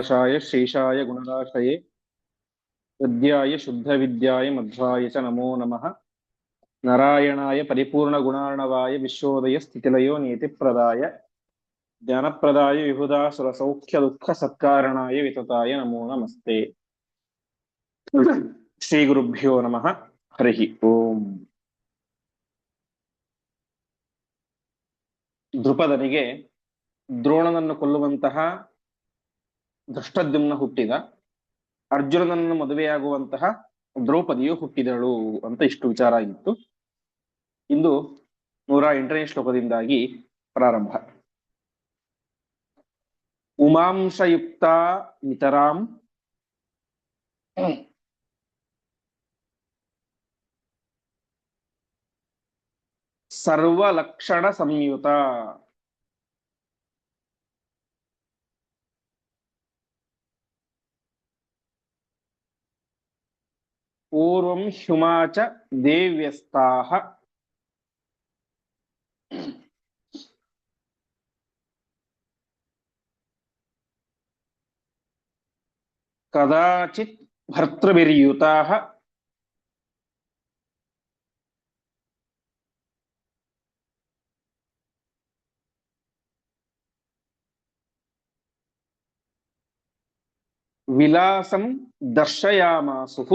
शाय शेषाय गुणराशये हृद्याय शुद्धविद्याय मध्वाय च नमो नमः। नारायणाय परिपूर्णगुणार्णवाय विश्वोदय स्थितिलयो नीतिप्रदाय ज्ञानप्रदाय विबुधासुरसौख्यदुःखसत्कारणाय वितताय नमो नमस्ते। श्रीगुरुभ्यो नमः। हरिः ओम्। ದ್ರುಪದನಿಗೆ ದ್ರೋಣನನ್ನು ಕೊಲ್ಲುವಂತಹ ಧೃಷ್ಟದ್ಯುಮ್ನ ಹುಟ್ಟಿದ, ಅರ್ಜುನನನ್ನು ಮದುವೆಯಾಗುವಂತಹ ದ್ರೌಪದಿಯು ಹುಟ್ಟಿದಳು ಅಂತ ಇಷ್ಟು ವಿಚಾರ ಆಗಿತ್ತು. ಇಂದು 108ನೇ ಶ್ಲೋಕದಿಂದಾಗಿ ಪ್ರಾರಂಭ. ಉಮಾಂಶಯುಕ್ತ ನಿತರಾಂ ಸರ್ವಲಕ್ಷಣ ಸಂಯುತ. ಪೂರ್ವಂ ಹ್ಯುಮಾಚ ದೇವ್ಯಸ್ತಾಃ ಕದಾಚಿತ್ ಭರ್ತೃಭಿರ್ಯುತಾಃ ವಿಲಾಸಂ ದರ್ಶಯಾಮಾಸುಃ.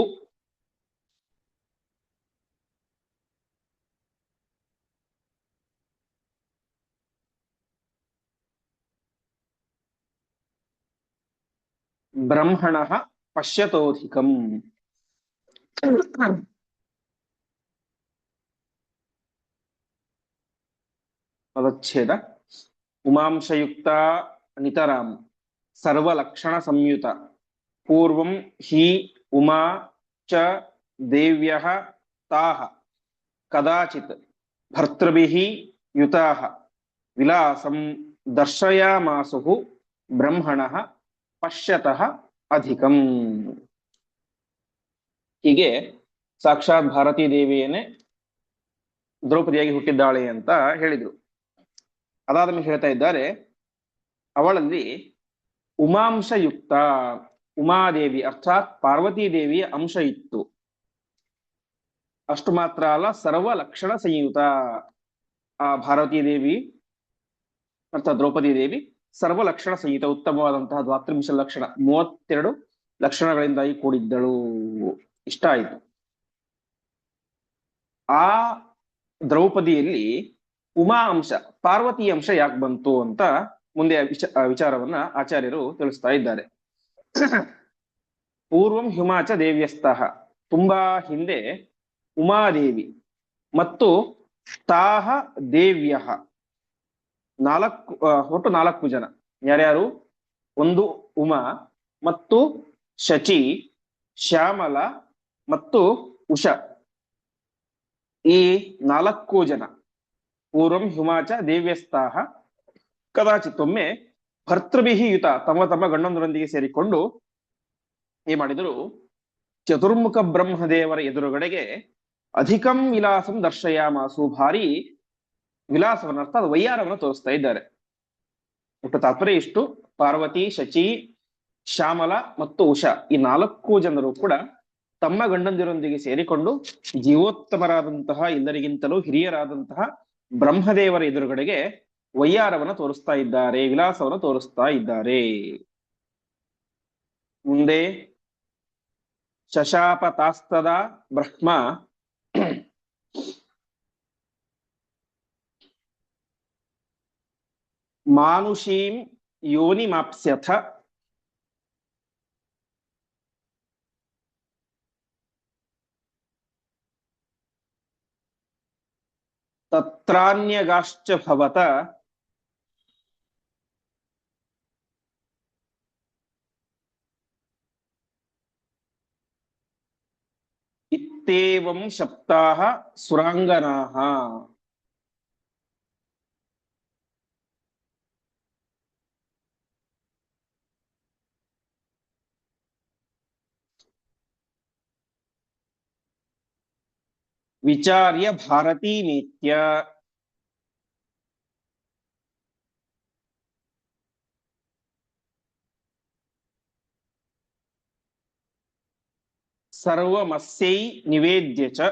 ಬ್ರಹ್ಮಣಃ ಪಶ್ಯತೋಧಿಕಂ. ಪದಚ್ಛೇದ. ಉಮಾಂಶಯುಕ್ತ ನಿತರಾಂ ಸರ್ವಲಕ್ಷಣ ಸಂಯುತ. ಪೂರ್ವಂ ಹಿ ಉಮಾ ಚ ದೇವ್ಯಃ ತಾಃ ಕದಾಚಿತ್ ಭರ್ತೃಭಿಃ ಯುತಾಃ ವಿಲಾಸಂ ದರ್ಶಯಾಮಾಸುಃ ಬ್ರಹ್ಮಣಃ ಪಶ್ಯತಃ ಅಧಿಕಂ. ಹೀಗೆ ಸಾಕ್ಷಾತ್ ಭಾರತೀ ದೇವಿಯನ್ನೇ ದ್ರೌಪದಿಯಾಗಿ ಹುಟ್ಟಿದ್ದಾಳೆ ಅಂತ ಹೇಳಿದ್ರು. ಅದಾದ ಮೇಲೆ ಹೇಳ್ತಾ ಇದ್ದಾರೆ, ಅವಳಲ್ಲಿ ಉಮಾಂಶಯುಕ್ತ, ಉಮಾದೇವಿ ಅರ್ಥಾತ್ ಪಾರ್ವತೀ ದೇವಿಯ ಅಂಶ ಇತ್ತು. ಅಷ್ಟು ಮಾತ್ರ ಅಲ್ಲ, ಸರ್ವ ಲಕ್ಷಣ ಸಂಯುತ. ಆ ಭಾರತೀ ದೇವಿ ಅರ್ಥಾತ್ ದ್ರೌಪದಿ ದೇವಿ ಸರ್ವ ಲಕ್ಷಣ ಸಂಯುತ, ಉತ್ತಮವಾದಂತಹ ದ್ವಾತ್ರಿಂಶ ಲಕ್ಷಣ, 32 ಲಕ್ಷಣಗಳಿಂದಾಗಿ ಕೂಡಿದ್ದಳು. ಇಷ್ಟ ಆಯಿತು. ಆ ದ್ರೌಪದಿಯಲ್ಲಿ ಉಮಾ ಅಂಶ, ಪಾರ್ವತಿ ಅಂಶ ಯಾಕೆ ಬಂತು ಅಂತ ಮುಂದೆ ವಿಚಾರವನ್ನ ಆಚಾರ್ಯರು ತಿಳಿಸ್ತಾ ಇದ್ದಾರೆ. ಪೂರ್ವಂ ಹ್ಯುಮಾಚ ದೇವ್ಯಸ್ತಃ, ತುಂಬಾ ಹಿಂದೆ ಉಮಾದೇವಿ ಮತ್ತು ತಾಹ ದೇವ್ಯ, ಒಟ್ಟು 4 ಜನ. ಯಾರ್ಯಾರು? ಒಂದು ಉಮಾ ಮತ್ತು ಶಚಿ, ಶ್ಯಾಮಲ ಮತ್ತು ಉಷಾ. ಈ 4 ಜನ ಪೂರ್ವಂ ಹ್ಯುಮಾಚ ದೇವ್ಯಸ್ತಾಹ ಕದಾಚಿತ್ ಒಮ್ಮೆ ಭರ್ತೃಭಿಃ ಯುತ, ತಮ್ಮ ತಮ್ಮ ಗಂಡಂದರೊಂದಿಗೆ ಸೇರಿಕೊಂಡು ಏನ್ ಮಾಡಿದರು? ಚತುರ್ಮುಖ ಬ್ರಹ್ಮದೇವರ ಎದುರುಗಡೆಗೆ ಅಧಿಕಂ ವಿಲಾಸಂ ದರ್ಶಯಾಮಾಸು, ಭಾರಿ ವಿಲಾಸವನ್ನ ಅರ್ಥಾತ್ ವೈಯಾರವನ್ನು ತೋರಿಸ್ತಾ ಇದ್ದಾರೆ. ಒಟ್ಟು ತಾತ್ಪರ್ಯ ಇಷ್ಟು: ಪಾರ್ವತಿ, ಶಚಿ, ಶ್ಯಾಮಲ ಮತ್ತು ಉಷಾ ಈ 4 ಜನರು ಕೂಡ ತಮ್ಮ ಗಂಡಂದಿರೊಂದಿಗೆ ಸೇರಿಕೊಂಡು ಜೀವೋತ್ತಮರಾದಂತಹ, ಎಲ್ಲರಿಗಿಂತಲೂ ಹಿರಿಯರಾದಂತಹ ಬ್ರಹ್ಮದೇವರ ಎದುರುಗಡೆಗೆ ವೈಯಾರವನ್ನು ತೋರಿಸ್ತಾ ಇದ್ದಾರೆ, ವಿಲಾಸವನ್ನು ತೋರಿಸ್ತಾ ಇದ್ದಾರೆ. ಮುಂದೆ ಶಶಾಪತಾಸ್ತದ ಬ್ರಹ್ಮ ಮಾನುಷೀಂ ಯೋನಿಮಾಪ್ಸ್ಯಥ ತತ್ರಾನ್ಯಗಾಶ್ಚ ಭವತ ಇತ್ತೇವಂ ಶಪ್ತಾಃ ಸುರಾಂಗನಾಃ. ವಿಚಾರ್ಯ ಭಾರತೀ ನೇತ್ಯ ಸರ್ವಮಸ್ಯೈ ನಿವೇದ್ಯ ಚ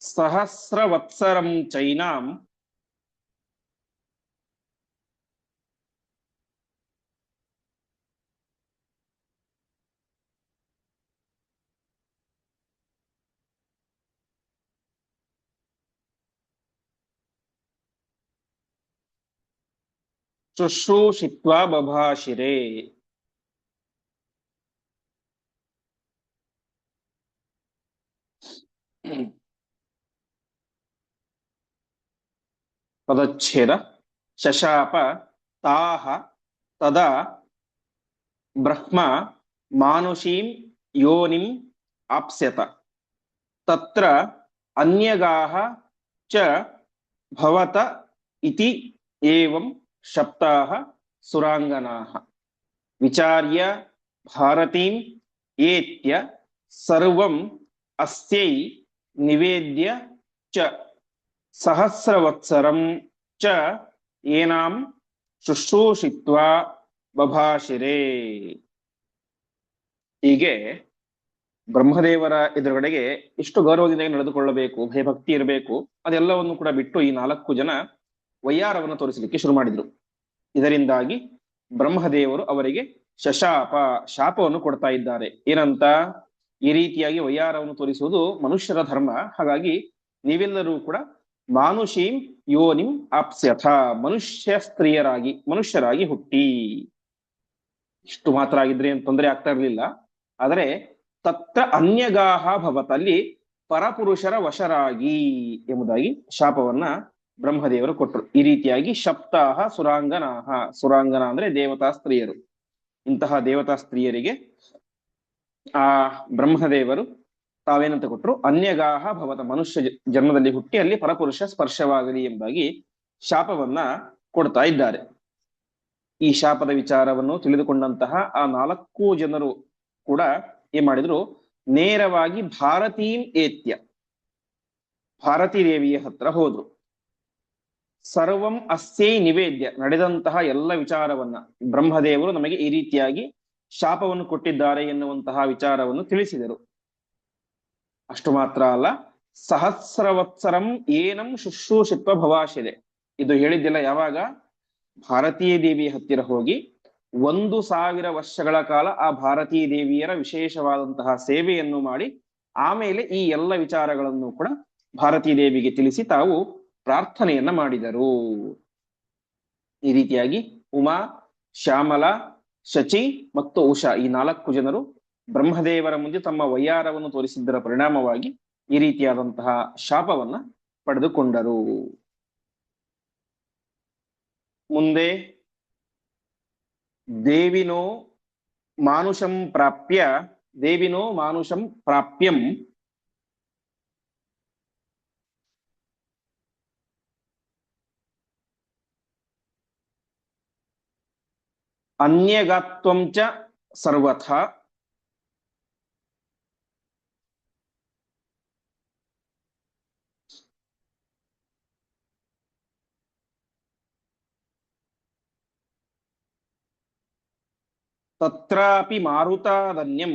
ಸಹಸ್ರವತ್ಸರಂ ಚೈನಾಂ ಶುಶ್ರೂಷಿತ್ವಾ ಬಭಾಷಿರೆ. ಪದಚ್ಛೇದ. ಶಶಾಪ ತಾಹ ತದಾ ಬ್ರಹ್ಮ ಮಾನುಷೀಂ ಯೋನಿಂ ಆಪ್ಸ್ಯತ ತತ್ರ ಅನ್ಯಗಾಹ ಚ ಭವತ ಇತಿ ಏವಂ ಶಪ್ತಾಹ ಸುರಾಂಗನಾಃ ವಿಚಾರ್ಯ ಭಾರತೀಂ ಏತ್ಯ ಸರ್ವಂ ಅಸ್ಯೈ ನಿವೇದ್ಯ ಚ ಸಹಸ್ರವತ್ಸರಂ ಚ ಏನಾಂ ಶುಶ್ರೂಷಿತ್ವಾ ಬಭಾಷಿರೆ. ಹೀಗೆ ಬ್ರಹ್ಮದೇವರ ಎದುರುಗಡೆಗೆ ಎಷ್ಟು ಗೌರವದಿಂದ ನಡೆದುಕೊಳ್ಳಬೇಕು, ಭಯಭಕ್ತಿ ಇರಬೇಕು, ಅದೆಲ್ಲವನ್ನು ಕೂಡ ಬಿಟ್ಟು ಈ 4 ಜನ ವಯ್ಯಾರವನ್ನು ತೋರಿಸಲಿಕ್ಕೆ ಶುರು ಮಾಡಿದ್ರು. ಇದರಿಂದಾಗಿ ಬ್ರಹ್ಮದೇವರು ಅವರಿಗೆ ಶಾಪವನ್ನು ಕೊಡ್ತಾ ಇದ್ದಾರೆ. ಏನಂತ? ಈ ರೀತಿಯಾಗಿ ವಯ್ಯಾರವನ್ನು ತೋರಿಸುವುದು ಮನುಷ್ಯರ ಧರ್ಮ. ಹಾಗಾಗಿ ನೀವೆಲ್ಲರೂ ಕೂಡ ಮಾನುಷೀಂ ಯೋನಿಂ ಆಪ್ಸ್ಯಥ, ಮನುಷ್ಯರಾಗಿ ಹುಟ್ಟಿ. ಇಷ್ಟು ಮಾತ್ರ ಆಗಿದ್ರೆ ಏನು ತೊಂದರೆ ಆಗ್ತಾ ಇರಲಿಲ್ಲ. ಆದರೆ ತತ್ರ ಅನ್ಯಗಾಹ ಭವತ, ಅಲ್ಲಿ ಪರಪುರುಷರ ವಶರಾಗಿ ಎಂಬುದಾಗಿ ಶಾಪವನ್ನ ಬ್ರಹ್ಮದೇವರು ಕೊಟ್ಟರು. ಈ ರೀತಿಯಾಗಿ ಶಪ್ತಾಹ ಸುರಾಂಗನಾಹ, ಸುರಾಂಗನ ಅಂದ್ರೆ ದೇವತಾ ಸ್ತ್ರೀಯರು. ಇಂತಹ ದೇವತಾ ಸ್ತ್ರೀಯರಿಗೆ ಆ ಬ್ರಹ್ಮದೇವರು ತಾವೇನಂತ ಕೊಟ್ಟರು? ಅನ್ಯಗಾಹ ಭವತ, ಮನುಷ್ಯ ಜನ್ಮದಲ್ಲಿ ಹುಟ್ಟಿ ಅಲ್ಲಿ ಪರಪುರುಷ ಸ್ಪರ್ಶವಾಗಲಿ ಎಂಬುದಾಗಿ ಶಾಪವನ್ನ ಕೊಡ್ತಾ ಇದ್ದಾರೆ. ಈ ಶಾಪದ ವಿಚಾರವನ್ನು ತಿಳಿದುಕೊಂಡಂತಹ ಆ 4 ಜನರು ಕೂಡ ಏನ್ ಮಾಡಿದ್ರು? ನೇರವಾಗಿ ಭಾರತೀಂ ಏತ್ಯ, ಭಾರತೀ ದೇವಿಯ ಹತ್ರ ಹೋದ್ರು. ಸರ್ವಂ ಅಸ್ಯೈ ನಿವೇದ್ಯ, ನಡೆದಂತಹ ಎಲ್ಲ ವಿಚಾರವನ್ನ ಬ್ರಹ್ಮದೇವರು ನಮಗೆ ಈ ರೀತಿಯಾಗಿ ಶಾಪವನ್ನು ಕೊಟ್ಟಿದ್ದಾರೆ ಎನ್ನುವಂತಹ ವಿಚಾರವನ್ನು ತಿಳಿಸಿದರು. ಅಷ್ಟು ಮಾತ್ರ ಅಲ್ಲ, ಸಹಸ್ರವತ್ಸರಂ ಏನಂ ಶುಶ್ರೂಷಿತ್ವ ಭವಾಷಿದೆ, ಇದು ಹೇಳಿದ್ದಿಲ್ಲ ಯಾವಾಗ? ಭಾರತೀಯ ದೇವಿಯ ಹತ್ತಿರ ಹೋಗಿ 1000 ವರ್ಷಗಳ ಕಾಲ ಆ ಭಾರತೀ ದೇವಿಯರ ವಿಶೇಷವಾದಂತಹ ಸೇವೆಯನ್ನು ಮಾಡಿ ಆಮೇಲೆ ಈ ಎಲ್ಲ ವಿಚಾರಗಳನ್ನು ಕೂಡ ಭಾರತೀ ದೇವಿಗೆ ತಿಳಿಸಿ ತಾವು ಪ್ರಾರ್ಥನೆಯನ್ನ ಮಾಡಿದರು. ಈ ರೀತಿಯಾಗಿ ಉಮಾ, ಶ್ಯಾಮಲ, ಶಚಿ ಮತ್ತು ಉಷಾ ಈ 4 ಜನರು ಬ್ರಹ್ಮದೇವರ ಮುಂದೆ ತಮ್ಮ ವಯ್ಯಾರವನ್ನು ತೋರಿಸಿದ್ದರ ಪರಿಣಾಮವಾಗಿ ಈ ರೀತಿಯಾದಂತಹ ಶಾಪವನ್ನ ಪಡೆದುಕೊಂಡರು. ಮುಂದೆ ದೇವಿನೋ ಮಾನುಷಂ ಪ್ರಾಪ್ಯಂ ಅನ್ಯಗಾತ್ವಂ ಚ ಸರ್ವಥಾ ತತ್ರಾಪಿ ಮಾರುತಾದನ್ಯಂ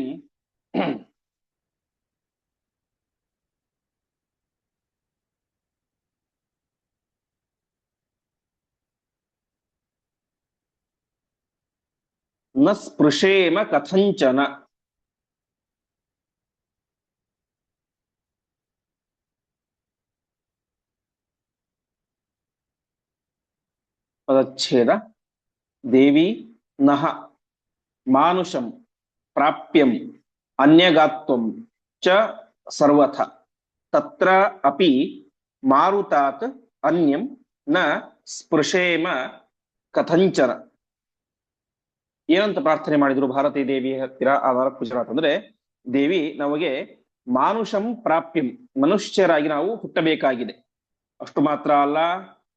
ನ ಸ್ಪೃಶೇಮ ಕಥಂಚನ. ಪದಚ್ಛೇದ. ದೇವಿ ನಹ ಮಾನುಷಂ ಪ್ರಾಪ್ಯಂ ಅನ್ಯಗಾತ್ವಂ ಚ ಸರ್ವಥ ತತ್ರ ಅಪಿ ಮಾರುತಾತ್ ಅನ್ಯಂ ನ ಸ್ಪೃಶೇಮ ಕಥಂಚನ. ಏನಂತ ಪ್ರಾರ್ಥನೆ ಮಾಡಿದ್ರು ಭಾರತೀ ದೇವಿ ಹತ್ತಿರ ಆ 4 ಜನ ಅಂತಂದ್ರೆ, ದೇವಿ ನಮಗೆ ಮಾನುಷಂ ಪ್ರಾಪ್ಯಂ, ಮನುಷ್ಯರಾಗಿ ನಾವು ಹುಟ್ಟಬೇಕಾಗಿದೆ. ಅಷ್ಟು ಮಾತ್ರ ಅಲ್ಲ,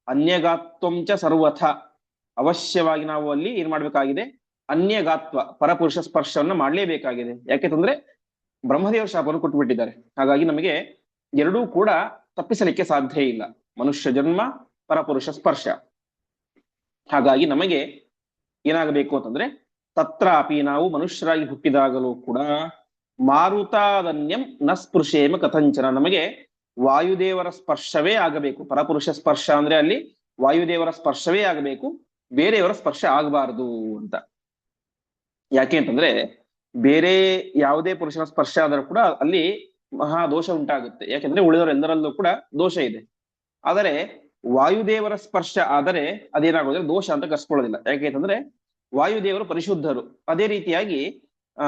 ಅನ್ಯಗಾತ್ವಂಚ ಸರ್ವಥ, ಅವಶ್ಯವಾಗಿ ನಾವು ಅಲ್ಲಿ ಏನ್ ಮಾಡ್ಬೇಕಾಗಿದೆ? ಅನ್ಯಗಾತ್ವ, ಪರಪುರುಷ ಸ್ಪರ್ಶವನ್ನು ಮಾಡಲೇಬೇಕಾಗಿದೆ. ಯಾಕೆಂತಂದ್ರೆ ಬ್ರಹ್ಮದೇವರ ಶಾಪವನ್ನು ಕೊಟ್ಟುಬಿಟ್ಟಿದ್ದಾರೆ. ಹಾಗಾಗಿ ನಮಗೆ ಎರಡೂ ಕೂಡ ತಪ್ಪಿಸಲಿಕ್ಕೆ ಸಾಧ್ಯ ಇಲ್ಲ. ಮನುಷ್ಯ ಜನ್ಮ, ಪರಪುರುಷ ಸ್ಪರ್ಶ. ಹಾಗಾಗಿ ನಮಗೆ ಏನಾಗಬೇಕು ಅಂತಂದ್ರೆ, ತತ್ರಾಪಿ ನಾವು ಮನುಷ್ಯರಾಗಿ ಹುಟ್ಟಿದಾಗಲೂ ಕೂಡ ಮಾರುತಾದನ್ಯಂ ನ ಸ್ಪೃಶೇಮ ಕಥಂಚನ, ನಮಗೆ ವಾಯುದೇವರ ಸ್ಪರ್ಶವೇ ಆಗಬೇಕು. ಪರಪುರುಷ ಸ್ಪರ್ಶ ಅಂದ್ರೆ ಅಲ್ಲಿ ವಾಯುದೇವರ ಸ್ಪರ್ಶವೇ ಆಗಬೇಕು, ಬೇರೆಯವರ ಸ್ಪರ್ಶ ಆಗಬಾರದು ಅಂತ. ಯಾಕೆ ಅಂತಂದ್ರೆ ಬೇರೆ ಯಾವುದೇ ಪುರುಷನ ಸ್ಪರ್ಶ ಆದರೂ ಕೂಡ ಅಲ್ಲಿ ಮಹಾ ದೋಷ ಉಂಟಾಗುತ್ತೆ. ಯಾಕೆಂದ್ರೆ ಉಳಿದವರೆಲ್ಲರಲ್ಲೂ ಕೂಡ ದೋಷ ಇದೆ. ಆದರೆ ವಾಯುದೇವರ ಸ್ಪರ್ಶ ಆದರೆ ಅದೇನಾಗೋದ್ರೆ ದೋಷ ಅಂತ ಕರ್ಸ್ಕೊಳ್ಳೋದಿಲ್ಲ. ಯಾಕೆಂತಂದ್ರೆ ವಾಯುದೇವರು ಪರಿಶುದ್ಧರು. ಅದೇ ರೀತಿಯಾಗಿ ಆ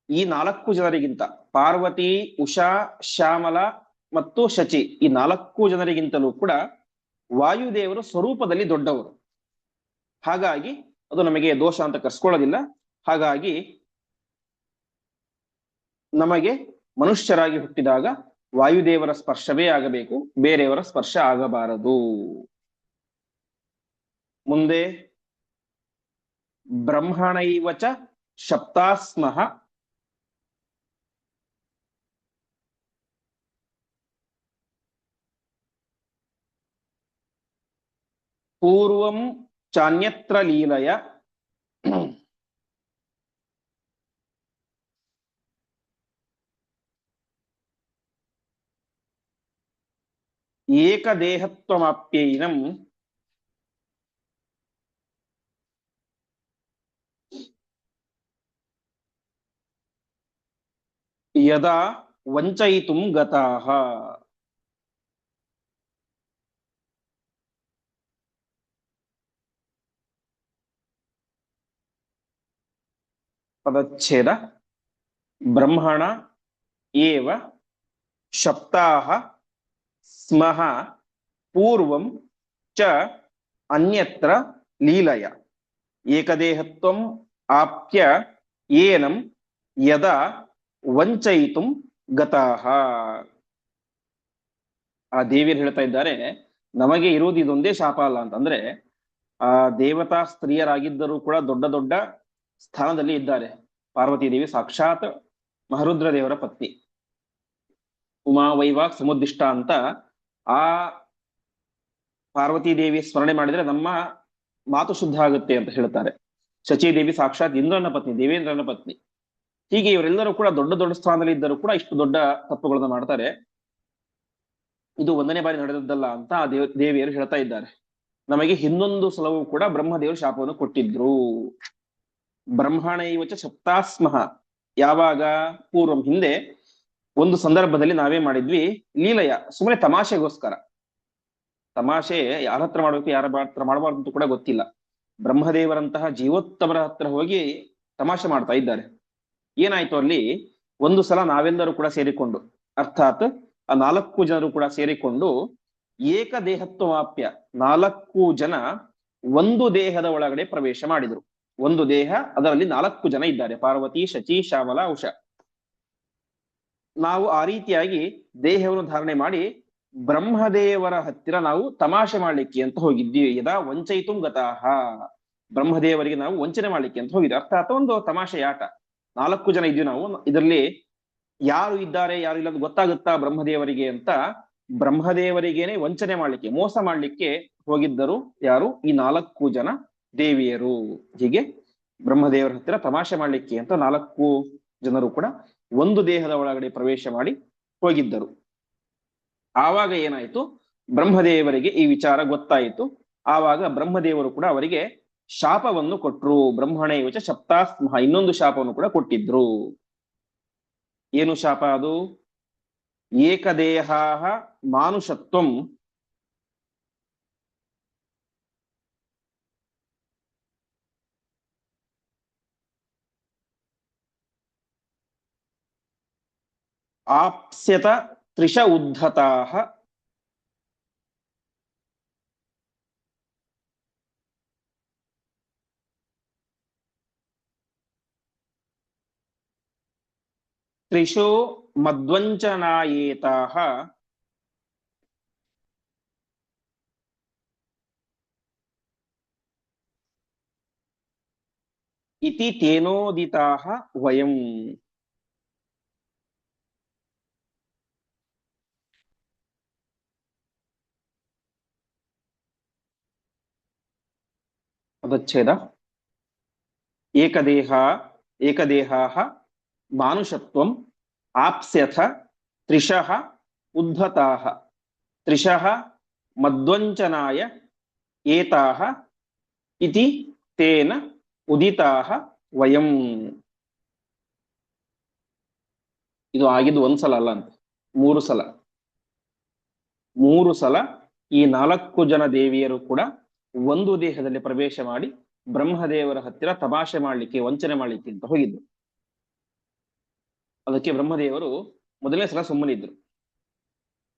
ಈ 4 ಜನರಿಗಿಂತ ಪಾರ್ವತಿ, ಉಷಾ, ಶ್ಯಾಮಲ ಮತ್ತು ಶಚಿ, ಈ 4 ಜನರಿಗಿಂತಲೂ ಕೂಡ ವಾಯುದೇವರು ಸ್ವರೂಪದಲ್ಲಿ ದೊಡ್ಡವರು. ಹಾಗಾಗಿ ಅದು ನಮಗೆ ದೋಷ ಅಂತ ಕರ್ಸ್ಕೊಳ್ಳೋದಿಲ್ಲ. ಹಾಗಾಗಿ ನಮಗೆ ಮನುಷ್ಯರಾಗಿ ಹುಟ್ಟಿದಾಗ ವಾಯುದೇವರ ಸ್ಪರ್ಶವೇ ಆಗಬೇಕು, ಬೇರೆಯವರ ಸ್ಪರ್ಶ ಆಗಬಾರದು. ಮುಂದೆ ಬ್ರಹ್ಮಣೈವಚ ಶಪ್ತಾಸ್ಮಃ ಪೂರ್ವಂ ಚಾನ್ಯತ್ರ ಲೀಲಯ ಏಕದೇಹತ್ವಮಾಪ್ಯೈನಂ ಯದಾ ವಂಚಯಿತುಂ ಗತಾಃ. ಪದಚ್ಛೇದ ಬ್ರಹ್ಮಣ ಏವ ಶಪ್ತಾಃ ಸ್ಮಃ ಪೂರ್ವಂ ಚ ಅನ್ಯತ್ರ ಲೀಲಯ ಏಕದೇಹತ್ವಂ ಆಪ್ಯ ಏನಂ ಯದಾ ವಂಚಯಿತುಂ ಗತಾಃ. ಆ ದೇವಿಯರು ಹೇಳ್ತಾ ಇದ್ದಾರೆ, ನಮಗೆ ಇರುವುದು ಇದೊಂದೇ ಶಾಪ ಅಲ್ಲ ಅಂತಂದ್ರೆ, ಆ ದೇವತಾ ಸ್ತ್ರೀಯರಾಗಿದ್ದರೂ ಕೂಡ ದೊಡ್ಡ ದೊಡ್ಡ ಸ್ಥಾನದಲ್ಲಿ ಇದ್ದಾರೆ. ಪಾರ್ವತಿ ದೇವಿ ಸಾಕ್ಷಾತ್ ಮಹರುದ್ರ ದೇವರ ಪತ್ನಿ, ಉಮಾ ವೈವಾಗ್ ಸಮುದ್ದಿಷ್ಟ ಅಂತ. ಆ ಪಾರ್ವತಿ ದೇವಿ ಸ್ಮರಣೆ ಮಾಡಿದ್ರೆ ನಮ್ಮ ಮಾತು ಶುದ್ಧ ಆಗುತ್ತೆ ಅಂತ ಹೇಳ್ತಾರೆ. ಶಚೀದೇವಿ ಸಾಕ್ಷಾತ್ ಇಂದ್ರನ ಪತ್ನಿ, ದೇವೇಂದ್ರನ ಪತ್ನಿ. ಹೀಗೆ ಇವರೆಲ್ಲರೂ ಕೂಡ ದೊಡ್ಡ ದೊಡ್ಡ ಸ್ಥಾನದಲ್ಲಿ ಇದ್ದರೂ ಕೂಡ ಇಷ್ಟು ದೊಡ್ಡ ತಪ್ಪುಗಳನ್ನ ಮಾಡ್ತಾರೆ. ಇದು 1ನೇ ಬಾರಿ ನಡೆದದ್ದಲ್ಲ ಅಂತ ಆ ದೇವಿಯರು ಹೇಳ್ತಾ ಇದ್ದಾರೆ. ನಮಗೆ ಇನ್ನೊಂದು ಸಲವೂ ಕೂಡ ಬ್ರಹ್ಮದೇವರು ಶಾಪವನ್ನು ಕೊಟ್ಟಿದ್ರು. ಬ್ರಹ್ಮಣೈವಚ ಶಪ್ತಾಸ್ಮಃ, ಯಾವಾಗ? ಪೂರ್ವಂ, ಹಿಂದೆ ಒಂದು ಸಂದರ್ಭದಲ್ಲಿ ನಾವೇ ಮಾಡಿದ್ವಿ ಲೀಲಯ, ಸುಮ್ಮನೆ ತಮಾಷೆಗೋಸ್ಕರ. ತಮಾಷೆ ಯಾರ ಹತ್ರ ಮಾಡ್ಬೇಕು, ಯಾರ ಹತ್ರ ಮಾಡಬಾರ್ದು ಅಂತ ಕೂಡ ಗೊತ್ತಿಲ್ಲ. ಬ್ರಹ್ಮದೇವರಂತಹ ಜೀವೋತ್ತಮರ ಹತ್ರ ಹೋಗಿ ತಮಾಷೆ ಮಾಡ್ತಾ ಇದ್ದಾರೆ. ಏನಾಯ್ತು ಅಲ್ಲಿ? ಒಂದು ಸಲ ನಾವೆಲ್ಲರೂ ಕೂಡ ಸೇರಿಕೊಂಡು, ಅರ್ಥಾತ್ ಆ 4 ಜನರು ಕೂಡ ಸೇರಿಕೊಂಡು ಏಕದೇಹತ್ವಮಾಪ್ಯ, 4 ಜನ ಒಂದು ದೇಹದ ಒಳಗಡೆ ಪ್ರವೇಶ ಮಾಡಿದ್ರು. ಒಂದು ದೇಹ, ಅದರಲ್ಲಿ 4 ಜನ ಇದ್ದಾರೆ, ಪಾರ್ವತಿ, ಶಚಿ, ಶ್ಯಾಮಲ, ಉಷಾ. ನಾವು ಆ ರೀತಿಯಾಗಿ ದೇಹವನ್ನು ಧಾರಣೆ ಮಾಡಿ ಬ್ರಹ್ಮದೇವರ ಹತ್ತಿರ ನಾವು ತಮಾಷೆ ಮಾಡ್ಲಿಕ್ಕೆ ಅಂತ ಹೋಗಿದ್ವಿ. ಯದಾ ವಂಚಯಿತುಂ ಗತಾಃ, ಬ್ರಹ್ಮದೇವರಿಗೆ ನಾವು ವಂಚನೆ ಮಾಡ್ಲಿಕ್ಕೆ ಅಂತ ಹೋಗಿದ್ವಿ. ಅರ್ಥಾತ್ ಒಂದು ತಮಾಷೆ ಆಟ. 4 ಜನ ಇದ್ವಿ ನಾವು. ಇದರಲ್ಲಿ ಯಾರು ಇದ್ದಾರೆ ಯಾರು ಇಲ್ಲ ಗೊತ್ತಾಗುತ್ತಾ ಬ್ರಹ್ಮದೇವರಿಗೆ ಅಂತ ಬ್ರಹ್ಮದೇವರಿಗೇನೆ ವಂಚನೆ ಮಾಡ್ಲಿಕ್ಕೆ, ಮೋಸ ಮಾಡ್ಲಿಕ್ಕೆ ಹೋಗಿದ್ದರು. ಯಾರು? ಈ 4 ಜನ ದೇವಿಯರು. ಹೀಗೆ ಬ್ರಹ್ಮದೇವರ ಹತ್ತಿರ ತಮಾಷೆ ಮಾಡ್ಲಿಕ್ಕೆ ಅಂತ 4 ಜನರು ಕೂಡ ಒಂದು ದೇಹದ ಒಳಗಡೆ ಪ್ರವೇಶ ಮಾಡಿ ಹೋಗಿದ್ದರು. ಆವಾಗ ಏನಾಯ್ತು? ಬ್ರಹ್ಮದೇವರಿಗೆ ಈ ವಿಚಾರ ಗೊತ್ತಾಯಿತು. ಆವಾಗ ಬ್ರಹ್ಮದೇವರು ಕೂಡ ಅವರಿಗೆ ಶಾಪವನ್ನು ಕೊಟ್ರು. ಬ್ರಹ್ಮಣೈವಚ ಶಪ್ತಾಸ್ಮಃ, ಇನ್ನೊಂದು ಶಾಪವನ್ನು ಕೂಡ ಕೊಟ್ಟಿದ್ರು. ಏನು ಶಾಪ ಅದು? ಏಕದೇಹಾಃ ಮಾನುಷತ್ವಂ ಆಪ್ಸ್ಯತ ತ್ರಿಷ ಉದ್ಧತಾಃ ತ್ರಿಶೋ ಮದ್ವಂಚನಾಯೇತಾಃ ಇತಿ ತೇನೋದಿತಾಃ ವಯಂ. ಪದಚ್ಛೇದ ಏಕದೇಹಾಃ ಮಾನುಷತ್ವಂ ಆಪ್ಸ್ಯಥ ತ್ರಿಶಃ ಉದ್ಧತಾಃ ತ್ರಿಶಃ ಮದ್ವಂಚನಾಯ ಏತಾಃ ಇತಿ ತೇನ ಉದಿತಾಃ ವಯಂ. ಇದು ಆಗಿದ್ದು ಒಂದ್ಸಲ ಅಲ್ಲ ಅಂತ, 3 ಸಲ. 3 ಸಲ ಈ 4 ಜನ ದೇವಿಯರು ಕೂಡ ಒಂದು ದೇಹದಲ್ಲಿ ಪ್ರವೇಶ ಮಾಡಿ ಬ್ರಹ್ಮದೇವರ ಹತ್ತಿರ ತಮಾಷೆ ಮಾಡ್ಲಿಕ್ಕೆ, ವಂಚನೆ ಮಾಡ್ಲಿಕ್ಕೆ ಅಂತ ಹೋಗಿದ್ರು. ಅದಕ್ಕೆ ಬ್ರಹ್ಮದೇವರು ಮೊದಲನೇ ಸಲ ಸುಮ್ಮನಿದ್ರು,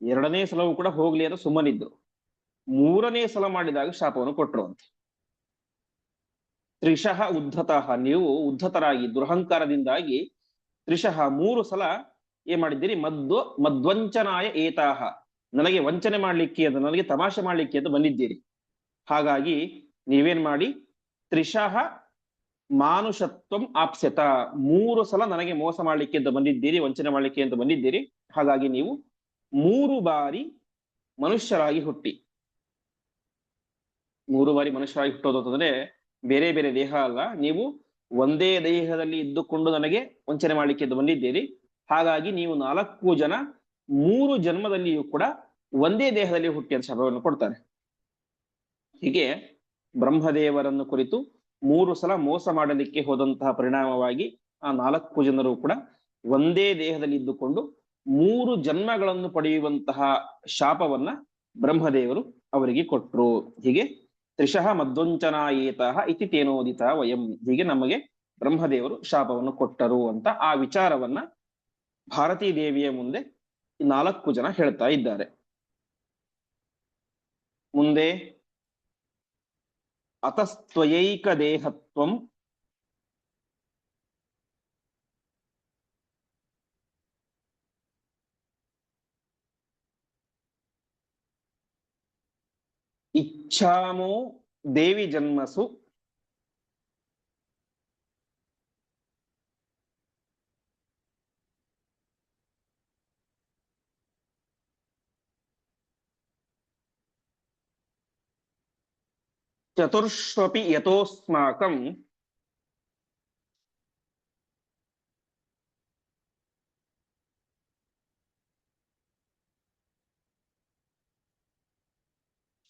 2ನೇ ಸಲವೂ ಕೂಡ ಹೋಗ್ಲಿ ಅಂತ ಸುಮ್ಮನಿದ್ರು. 3ನೇ ಸಲ ಮಾಡಿದಾಗ ಶಾಪವನ್ನು ಕೊಟ್ಟರು ಅಂತ. ತ್ರಿಶಃ ಉದ್ಧತಃ, ನೀವು ಉದ್ಧತರಾಗಿ ದುರಹಂಕಾರದಿಂದಾಗಿ ತ್ರಿಶಃ 3 ಸಲ ಏನ್ ಮಾಡಿದ್ದೀರಿ, ಮದ್ವಂಚನಾಯ ಏತಾಹ, ನನಗೆ ವಂಚನೆ ಮಾಡ್ಲಿಕ್ಕೆ ಅಂತ, ನನಗೆ ತಮಾಷೆ ಮಾಡ್ಲಿಕ್ಕೆ ಅಂತ ಬಂದಿದ್ದೀರಿ. ಹಾಗಾಗಿ ನೀವೇನ್ ಮಾಡಿ, ತ್ರಿಶಃ ಮಾನುಷತ್ವಂ ಆಪ್ಸ್ಯತ, 3 ಸಲ ನನಗೆ ಮೋಸ ಮಾಡ್ಲಿಕ್ಕೆ ಅಂತ ಬಂದಿದ್ದೀರಿ, ವಂಚನೆ ಮಾಡ್ಲಿಕ್ಕೆ ಅಂತ ಬಂದಿದ್ದೀರಿ. ಹಾಗಾಗಿ ನೀವು 3 ಬಾರಿ ಮನುಷ್ಯರಾಗಿ ಹುಟ್ಟಿ. 3 ಬಾರಿ ಮನುಷ್ಯರಾಗಿ ಹುಟ್ಟೋದು ಅಂತಂದ್ರೆ ಬೇರೆ ಬೇರೆ ದೇಹ ಅಲ್ಲ, ನೀವು ಒಂದೇ ದೇಹದಲ್ಲಿ ಇದ್ದುಕೊಂಡು ನನಗೆ ವಂಚನೆ ಮಾಡ್ಲಿಕ್ಕೆ ಅಂತ ಬಂದಿದ್ದೀರಿ. ಹಾಗಾಗಿ ನೀವು 4 ಜನ 3 ಜನ್ಮದಲ್ಲಿಯೂ ಕೂಡ ಒಂದೇ ದೇಹದಲ್ಲಿ ಹುಟ್ಟಿ ಅಂತ ಶಾಪವನ್ನು ಕೊಡ್ತಾರೆ. ಹೀಗೆ ಬ್ರಹ್ಮದೇವರನ್ನು ಕುರಿತು 3 ಸಲ ಮೋಸ ಮಾಡಲಿಕ್ಕೆ ಹೋದಂತಹ ಪರಿಣಾಮವಾಗಿ ಆ 4 ಜನರು ಕೂಡ ಒಂದೇ ದೇಹದಲ್ಲಿ ಇದ್ದುಕೊಂಡು 3 ಜನ್ಮಗಳನ್ನು ಪಡೆಯುವಂತಹ ಶಾಪವನ್ನ ಬ್ರಹ್ಮದೇವರು ಅವರಿಗೆ ಕೊಟ್ರು. ಹೀಗೆ ತ್ರಿಶಃ ಮದ್ವಂಚನಾಯೇತಃ ಇತಿ ತೇನೋದಿತ ವಯಂ, ಹೀಗೆ ನಮಗೆ ಬ್ರಹ್ಮದೇವರು ಶಾಪವನ್ನು ಕೊಟ್ಟರು ಅಂತ ಆ ವಿಚಾರವನ್ನ ಭಾರತೀ ದೇವಿಯ ಮುಂದೆ 4 ಜನ ಹೇಳ್ತಾ ಇದ್ದಾರೆ. ಮುಂದೆ ಅತಸ್ತ್ವಯೈಕ ದೇಹತ್ವಂ ಇಚ್ಛಾಮೋ ದೇವಿ ಜನ್ಮಸು ಚತುರ್ಷ್ವಪಿ ಯತೋಸ್ಮಾಕಂ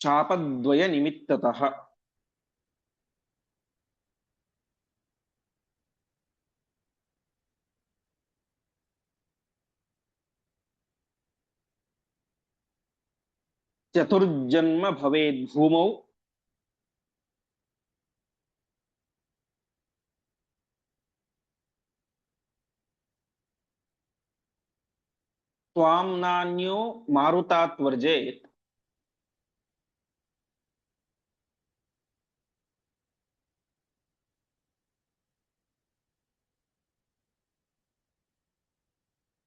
ಶಾಪದ್ವಯ ನಿಮಿತ್ತತಃ. ಚತುರ್ಜನ್ಮ ಭವೇದ್ ಭೂಮೌ ತ್ವಾಂ ನಾನ್ಯೋ ಮಾರುತಾತ್ ವರ್ಜೇತ್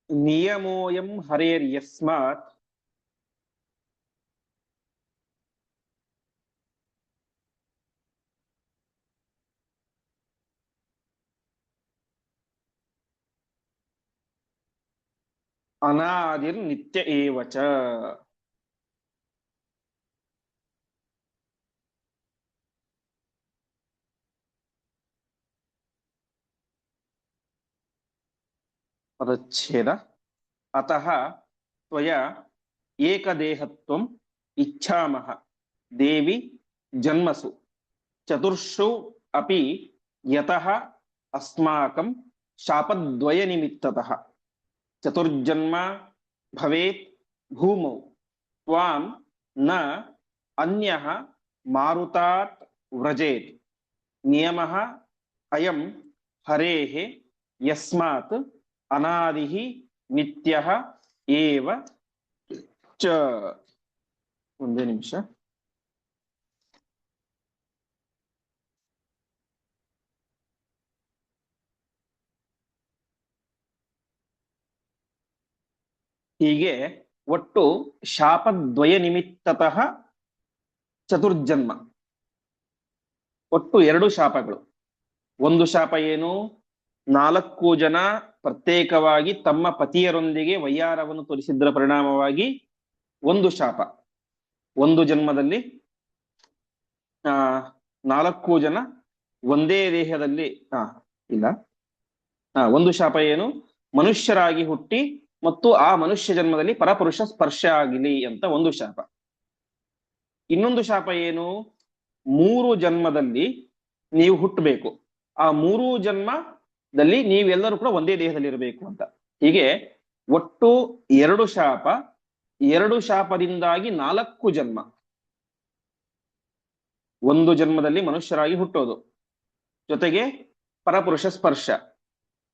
ನಿಯಮೋಯಂ ಹರೇರ್ಯಸ್ಮಾತ್ ಅನಾದಿರ್ ನಿತ್ಯ ಏವಚ. ಪದಚ್ಛೇದ ಅತಃ ತ್ವಯಾ ಏಕದೇಹತ್ವಂ ಇಚ್ಛಾಮಃ ದೇವಿ ಜನ್ಮಸು ಚತುರ್ಷು ಅಪಿ ಯತಃ ಅಸ್ಮಾಕಂ ಶಾಪದ್ವಯ ನಿಮಿತ್ತತಃ. ಚತುರ್ಜನ್ಮ ಭವೇತ್ ಭೂಮೌ ತ್ವಾಂ ನ ಅನ್ಯಃ ಮಾರುತಾತ್ ವ್ರಜೇತ್ ನಿಯಮಃ ಅಯಂ ಹರೇಃ ಯಸ್ಮಾತ್ ಅನಾದಿಃ ನಿತ್ಯಃ ಏವ ಚ. ಒಂದೇ ನಿಮಿಷ. ಹೀಗೆ ಒಟ್ಟು ಶಾಪದ್ವಯ ನಿಮಿತ್ತತಃ ಚತುರ್ಜನ್ಮ, ಒಟ್ಟು 2 ಶಾಪಗಳು. ಒಂದು ಶಾಪ ಏನು, 4 ಜನ ಪ್ರತ್ಯೇಕವಾಗಿ ತಮ್ಮ ಪತಿಯರೊಂದಿಗೆ ವೈಯಾರವನ್ನು ತೋರಿಸಿದ್ದರ ಪರಿಣಾಮವಾಗಿ ಒಂದು ಶಾಪ. ಒಂದು ಜನ್ಮದಲ್ಲಿ 4 ಜನ ಒಂದೇ ದೇಹದಲ್ಲಿ ಇಲ್ಲ ಒಂದು ಶಾಪ ಏನು, ಮನುಷ್ಯರಾಗಿ ಹುಟ್ಟಿ ಮತ್ತು ಆ ಮನುಷ್ಯ ಜನ್ಮದಲ್ಲಿ ಪರಪುರುಷ ಸ್ಪರ್ಶ ಆಗಲಿ ಅಂತ ಒಂದು ಶಾಪ. ಇನ್ನೊಂದು ಶಾಪ ಏನು, 3 ಜನ್ಮದಲ್ಲಿ ನೀವು ಹುಟ್ಟಬೇಕು, ಆ 3 ಜನ್ಮದಲ್ಲಿ ನೀವೆಲ್ಲರೂ ಕೂಡ ಒಂದೇ ದೇಹದಲ್ಲಿ ಇರಬೇಕು ಅಂತ. ಹೀಗೆ ಒಟ್ಟು 2 ಶಾಪ, 2 ಶಾಪದಿಂದಾಗಿ 4 ಜನ್ಮ. ಒಂದು ಜನ್ಮದಲ್ಲಿ ಮನುಷ್ಯರಾಗಿ ಹುಟ್ಟೋದು, ಜೊತೆಗೆ ಪರಪುರುಷ ಸ್ಪರ್ಶ,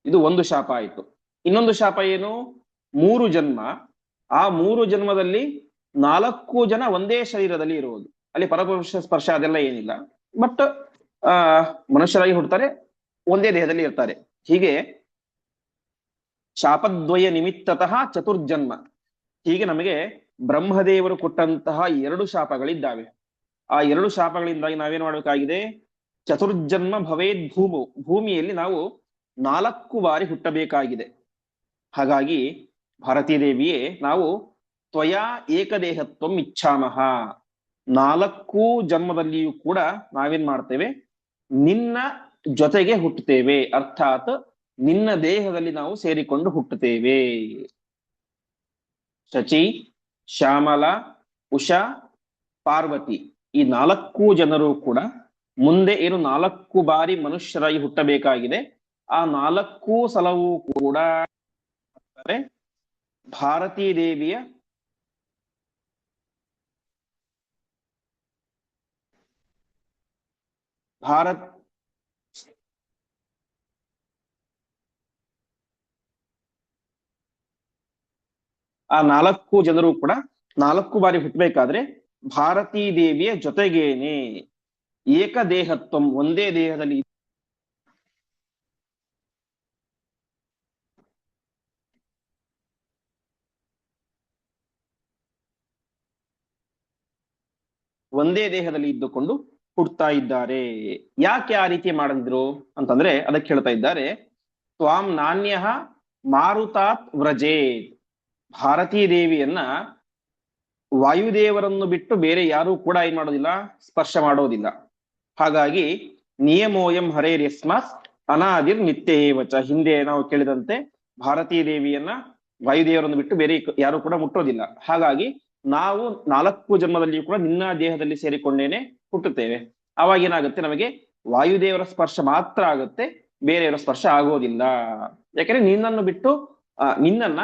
ಇದು ಒಂದು ಶಾಪ ಆಯಿತು. ಇನ್ನೊಂದು ಶಾಪ ಏನು, 3 ಜನ್ಮ, ಆ 3 ಜನ್ಮದಲ್ಲಿ 4 ಜನ ಒಂದೇ ಶರೀರದಲ್ಲಿ ಇರುವುದು. ಅಲ್ಲಿ ಪರಪುರುಷ ಸ್ಪರ್ಶ ಅದೆಲ್ಲ ಏನಿಲ್ಲ, ಬಟ್ ಮನುಷ್ಯರಾಗಿ ಹುಡ್ತಾರೆ, ಒಂದೇ ದೇಹದಲ್ಲಿ ಇರ್ತಾರೆ. ಹೀಗೆ ಶಾಪದ್ವಯ ನಿಮಿತ್ತತಃ ಚತುರ್ಜನ್ಮ. ಹೀಗೆ ನಮಗೆ ಬ್ರಹ್ಮದೇವರು ಕೊಟ್ಟಂತಹ 2 ಶಾಪಗಳಿದ್ದಾವೆ. ಆ 2 ಶಾಪಗಳಿಂದಾಗಿ ನಾವೇನ್ ಮಾಡಬೇಕಾಗಿದೆ, ಚತುರ್ಜನ್ಮ ಭವೇದ್ ಭೂಮಿಯಲ್ಲಿ ನಾವು 4 ಬಾರಿ ಹುಟ್ಟಬೇಕಾಗಿದೆ. ಹಾಗಾಗಿ ಭಾರತೀ ದೇವಿಯೇ, ನಾವು ತ್ವಯಾ ಏಕದೇಹತ್ವಂ ಇಚ್ಛಾಮಹ, 4 ಜನ್ಮದಲ್ಲಿಯೂ ಕೂಡ ನಾವೇನ್ ಮಾಡ್ತೇವೆ, ನಿನ್ನ ಜೊತೆಗೆ ಹುಟ್ಟುತ್ತೇವೆ, ಅರ್ಥಾತ್ ನಿನ್ನ ದೇಹದಲ್ಲಿ ನಾವು ಸೇರಿಕೊಂಡು ಹುಟ್ಟುತ್ತೇವೆ. ಶಚಿ, ಶ್ಯಾಮಲ, ಉಷಾ, ಪಾರ್ವತಿ, ಈ 4 ಜನರು ಕೂಡ ಮುಂದೆ ಏನು 4 ಬಾರಿ ಮನುಷ್ಯರಾಗಿ ಹುಟ್ಟಬೇಕಾಗಿದೆ. ಆ 4 ಸಲವೂ ಕೂಡ ಭಾರತೀ ದೇವಿಯ ಆ 4 ಜನರು ಕೂಡ 4 ಬಾರಿ ಹುಟ್ಟಬೇಕಾದ್ರೆ ಭಾರತೀ ದೇವಿಯ ಜೊತೆಗೇನೆ ಏಕದೇಹತ್ವಂ, ಒಂದೇ ದೇಹದಲ್ಲಿ ಇದ್ದುಕೊಂಡು ಹುಡ್ತಾ ಇದ್ದಾರೆ. ಯಾಕೆ ಆ ರೀತಿ ಮಾಡಿದ್ರು ಅಂತಂದ್ರೆ ಅದಕ್ಕೆ ಹೇಳ್ತಾ ಇದ್ದಾರೆ, ತ್ವಾಂ ನಾಣ್ಯ ಮಾರುತಾತ್ ವ್ರಜೇತ್. ಭಾರತೀ ದೇವಿಯನ್ನ ವಾಯುದೇವರನ್ನು ಬಿಟ್ಟು ಬೇರೆ ಯಾರೂ ಕೂಡ ಏನ್ ಮಾಡೋದಿಲ್ಲ, ಸ್ಪರ್ಶ ಮಾಡೋದಿಲ್ಲ. ಹಾಗಾಗಿ ನಿಯಮೋಯಂ ಹರೇರ್ಯಸ್ಮಾತ್ ಅನಾದಿರ್ ನಿತ್ಯೇವಚ. ಹಿಂದೆ ನಾವು ಕೇಳಿದಂತೆ ಭಾರತೀ ದೇವಿಯನ್ನ ವಾಯುದೇವರನ್ನು ಬಿಟ್ಟು ಬೇರೆ ಯಾರು ಕೂಡ ಮುಟ್ಟೋದಿಲ್ಲ. ಹಾಗಾಗಿ ನಾವು 4 ಜನ್ಮದಲ್ಲಿಯೂ ಕೂಡ ನಿನ್ನ ದೇಹದಲ್ಲಿ ಸೇರಿಕೊಂಡೇನೆ ಹುಟ್ಟುತ್ತೇವೆ. ಅವಾಗ ಏನಾಗುತ್ತೆ, ನಮಗೆ ವಾಯುದೇವರ ಸ್ಪರ್ಶ ಮಾತ್ರ ಆಗುತ್ತೆ, ಬೇರೆಯವರ ಸ್ಪರ್ಶ ಆಗೋದಿಲ್ಲ. ಯಾಕಂದ್ರೆ ನಿನ್ನನ್ನು ಬಿಟ್ಟು ನಿನ್ನನ್ನ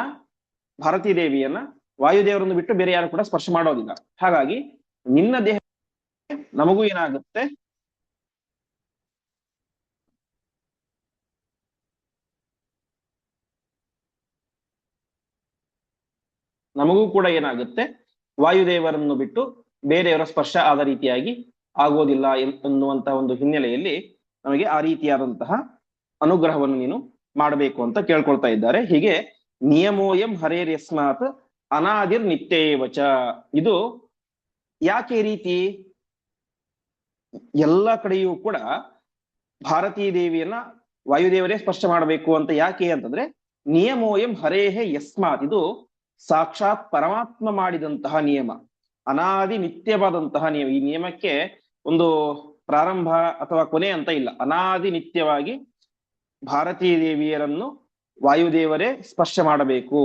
ಭಾರತೀ ದೇವಿಯನ್ನ ವಾಯುದೇವರನ್ನು ಬಿಟ್ಟು ಬೇರೆ ಯಾರು ಕೂಡ ಸ್ಪರ್ಶ ಮಾಡೋದಿಲ್ಲ. ಹಾಗಾಗಿ ನಿನ್ನ ದೇಹ ನಮಗೂ ಏನಾಗುತ್ತೆ, ನಮಗೂ ಕೂಡ ಏನಾಗುತ್ತೆ, ವಾಯುದೇವರನ್ನು ಬಿಟ್ಟು ಬೇರೆಯವರ ಸ್ಪರ್ಶ ಆದ ರೀತಿಯಾಗಿ ಆಗೋದಿಲ್ಲ ಎನ್ನುವಂತಹ ಒಂದು ಹಿನ್ನೆಲೆಯಲ್ಲಿ ನಮಗೆ ಆ ರೀತಿಯಾದಂತಹ ಅನುಗ್ರಹವನ್ನು ನೀನು ಮಾಡಬೇಕು ಅಂತ ಕೇಳ್ಕೊಳ್ತಾ ಇದ್ದಾರೆ. ಹೀಗೆ ನಿಯಮೋಯಂ ಹರೇರ್ ಯಸ್ಮಾತ್ ಅನಾದಿರ್ ನಿತ್ಯೇವಚ. ಇದು ಯಾಕೆ ಈ ರೀತಿ, ಎಲ್ಲ ಕಡೆಯೂ ಕೂಡ ಭಾರತೀ ದೇವಿಯನ್ನ ವಾಯುದೇವರೇ ಸ್ಪರ್ಶ ಮಾಡಬೇಕು ಅಂತ ಯಾಕೆ ಅಂತಂದ್ರೆ, ನಿಯಮೋಯಂ ಹರೇಹೇ ಯಸ್ಮಾತ್, ಇದು ಸಾಕ್ಷಾತ್ ಪರಮಾತ್ಮ ಮಾಡಿದಂತಹ ನಿಯಮ, ಅನಾದಿ ನಿತ್ಯವಾದಂತಹ ನಿಯಮ. ಈ ನಿಯಮಕ್ಕೆ ಒಂದು ಪ್ರಾರಂಭ ಅಥವಾ ಕೊನೆ ಅಂತ ಇಲ್ಲ, ಅನಾದಿ ನಿತ್ಯವಾಗಿ ಭಾರತೀ ದೇವಿಯರನ್ನು ವಾಯುದೇವರೇ ಸ್ಪರ್ಶ ಮಾಡಬೇಕು.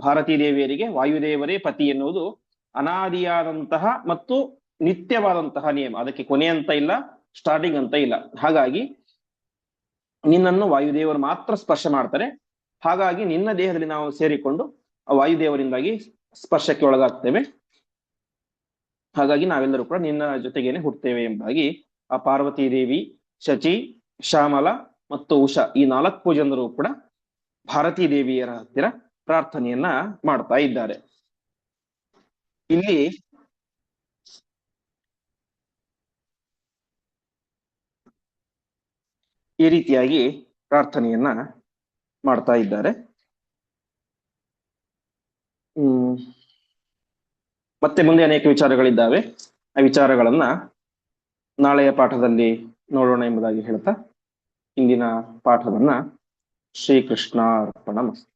ಭಾರತೀ ದೇವಿಯರಿಗೆ ವಾಯುದೇವರೇ ಪತಿ ಎನ್ನುವುದು ಅನಾದಿಯಾದಂತಹ ಮತ್ತು ನಿತ್ಯವಾದಂತಹ ನಿಯಮ. ಅದಕ್ಕೆ ಕೊನೆ ಅಂತ ಇಲ್ಲ, ಸ್ಟಾರ್ಟಿಂಗ್ ಅಂತ ಇಲ್ಲ. ಹಾಗಾಗಿ ನಿನ್ನನ್ನು ವಾಯುದೇವರು ಮಾತ್ರ ಸ್ಪರ್ಶ ಮಾಡ್ತಾರೆ. ಹಾಗಾಗಿ ನಿನ್ನ ದೇಹದಲ್ಲಿ ನಾವು ಸೇರಿಕೊಂಡು ವಾಯುದೇವರಿಂದಾಗಿ ಸ್ಪರ್ಶಕ್ಕೆ ಒಳಗಾಗ್ತೇವೆ. ಹಾಗಾಗಿ ನಾವೆಲ್ಲರೂ ಕೂಡ ನಿನ್ನ ಜೊತೆಗೇನೆ ಹುಟ್ಟುತ್ತೇವೆ ಎಂಬುದಾಗಿ ಆ ಪಾರ್ವತೀ ದೇವಿ, ಶಚಿ, ಶ್ಯಾಮಲ ಮತ್ತು ಉಷಾ, ಈ 4 ಜನರು ಕೂಡ ಭಾರತೀ ದೇವಿಯರ ಹತ್ತಿರ ಪ್ರಾರ್ಥನೆಯನ್ನ ಮಾಡ್ತಾ ಇದ್ದಾರೆ. ಇಲ್ಲಿ ಈ ರೀತಿಯಾಗಿ ಪ್ರಾರ್ಥನೆಯನ್ನ ಮಾಡ್ತಾ ಇದ್ದಾರೆ. ಮತ್ತೆ ಮುಂದೆ ಅನೇಕ ವಿಚಾರಗಳಿದ್ದಾವೆ. ಆ ವಿಚಾರಗಳನ್ನ ನಾಳೆಯ ಪಾಠದಲ್ಲಿ ನೋಡೋಣ ಎಂಬುದಾಗಿ ಹೇಳ್ತಾ ಇಂದಿನ ಪಾಠವನ್ನ ಶ್ರೀಕೃಷ್ಣಾರ್ಪಣಮಸ್ತು.